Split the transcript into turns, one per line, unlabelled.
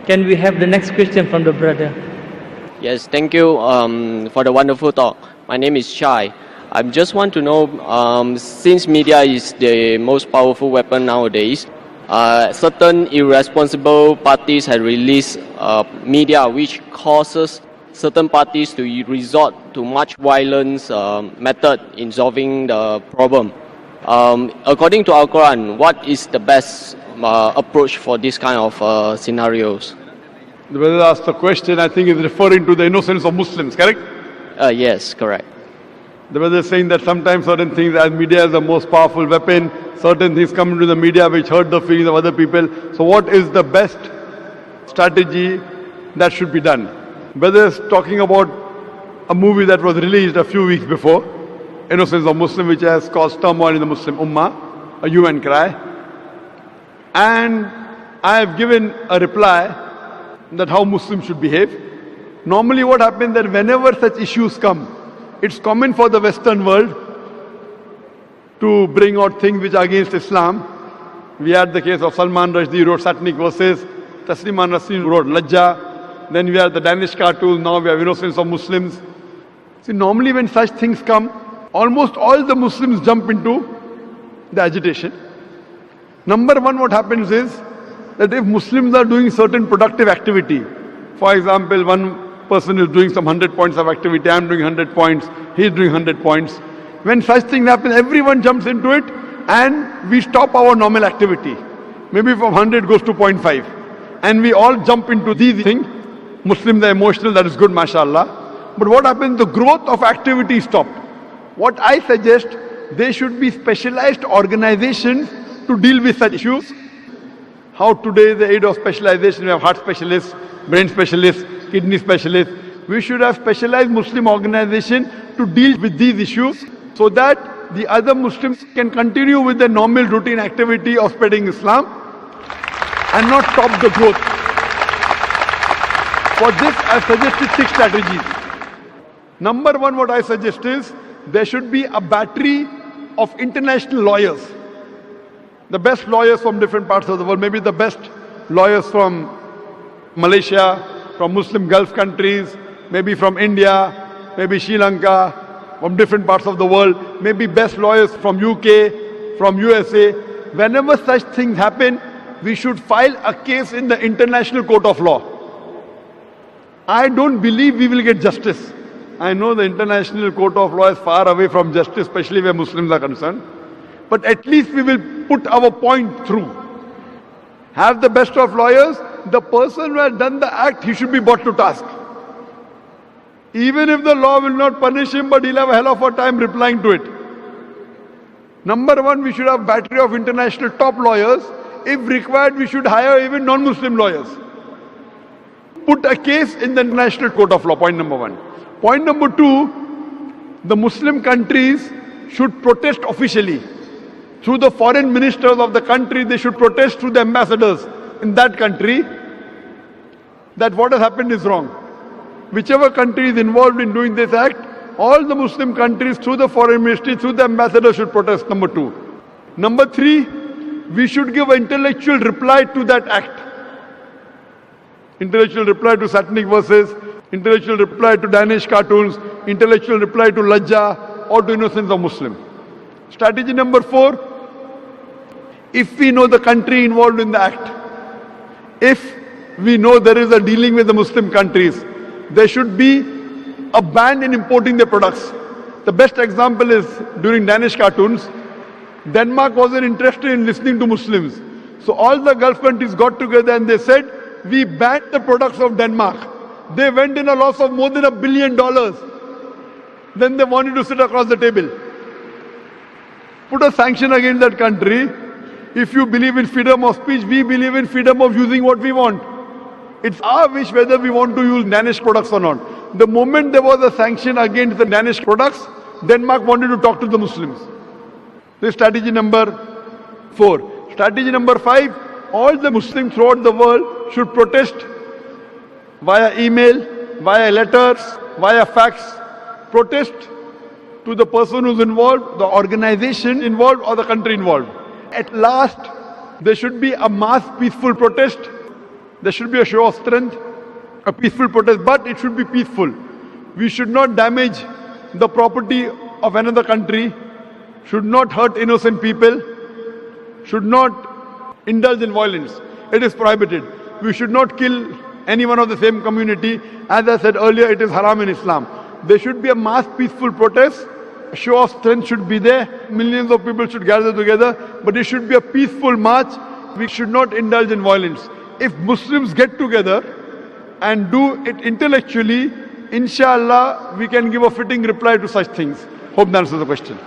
Can we have the next question from the brother?
Yes, thank you for the wonderful talk. My name is Shai. I just want to know, since media is the most powerful weapon nowadays, certain irresponsible parties have released media which causes certain parties to resort to much violence method in solving the problem. According to Al-Quran, what is the best approach for this kind of scenarios?
The brother asked the question, I think is referring to the innocence of Muslims, correct?
Yes, correct.
The brother is saying that sometimes certain things, as media is the most powerful weapon, certain things come into the media which hurt the feelings of other people. So what is the best strategy that should be done? Brother is talking about a movie that was released a few weeks before, Innocence of Muslim, which has caused turmoil in the Muslim Ummah, a hue and cry. And I have given a reply that how Muslims should behave. Normally what happens that whenever such issues come, it's common for the Western world to bring out things which are against Islam. We had the case of Salman Rushdie wrote satanic verses, Tasliman Nasreen wrote Lajja, then we had the Danish cartoon, now we have Innocence of Muslims. See, normally when such things come, almost all the Muslims jump into the agitation. Number one, what happens is that if Muslims are doing certain productive activity, for example, one person is doing some 100 points of activity, I am doing 100 points, he is doing 100 points. When such things happen, everyone jumps into it and we stop our normal activity. Maybe from 100 goes to 0.5. And we all jump into these things. Muslims are emotional, that is good, mashallah. But what happens? The growth of activity is stopped. What I suggest, there should be specialized organizations to deal with such issues. How today the aid of specialization, we have heart specialists, brain specialists, kidney specialists. We should have specialized Muslim organization to deal with these issues so that the other Muslims can continue with their normal routine activity of spreading Islam and not stop the growth. For this, I suggested 6 strategies. Number one, what I suggest is there should be a battery of international lawyers. The best lawyers from different parts of the world, maybe the best lawyers from Malaysia, from Muslim Gulf countries, maybe from India, maybe Sri Lanka, from different parts of the world, maybe best lawyers from UK, from USA. Whenever such things happen, we should file a case in the International Court of Law. I don't believe we will get justice. I know the International Court of Law is far away from justice, especially where Muslims are concerned. But at least we will put our point through. Have the best of lawyers. The person who has done the act, he should be brought to task. Even if the law will not punish him, but he'll have a hell of a time replying to it. Number one, we should have battery of international top lawyers. If required, we should hire even non-Muslim lawyers. Put a case in the International Court of Law, point number one. Point number two, the Muslim countries should protest officially. Through the foreign ministers of the country, they should protest through the ambassadors in that country that what has happened is wrong. Whichever country is involved in doing this act, all the Muslim countries through the foreign ministry, through the ambassador should protest, number two. Number three, we should give an intellectual reply to that act. Intellectual reply to satanic verses, intellectual reply to Danish cartoons, intellectual reply to Lajja or to Innocence of Muslim. Strategy number four, if we know the country involved in the act, if we know there is a dealing with the Muslim countries, there should be a ban in importing their products. The best example is during Danish cartoons, Denmark wasn't interested in listening to Muslims. So all the Gulf countries got together and they said, we banned the products of Denmark. They went in a loss of more than $1 billion. Then they wanted to sit across the table. Put a sanction against that country. If you believe in freedom of speech, we believe in freedom of using what we want. It's our wish whether we want to use Danish products or not. The moment there was a sanction against the Danish products, Denmark wanted to talk to the Muslims. This is strategy number 4. Strategy number 5, all the Muslims throughout the world should protest via email, via letters, via fax. Protest to the person who's involved, the organization involved or the country involved. At last, there should be a mass peaceful protest. There should be a show of strength, a peaceful protest, but it should be peaceful. We should not damage the property of another country, should not hurt innocent people, should not indulge in violence. It is prohibited. We should not kill anyone of the same community. As I said earlier, it is haram in Islam. There should be a mass peaceful protest. A show of strength should be there. Millions of people should gather together, but it should be a peaceful march. We should not indulge in violence. If Muslims get together and do it intellectually, inshallah, we can give a fitting reply to such things. Hope that answers the question.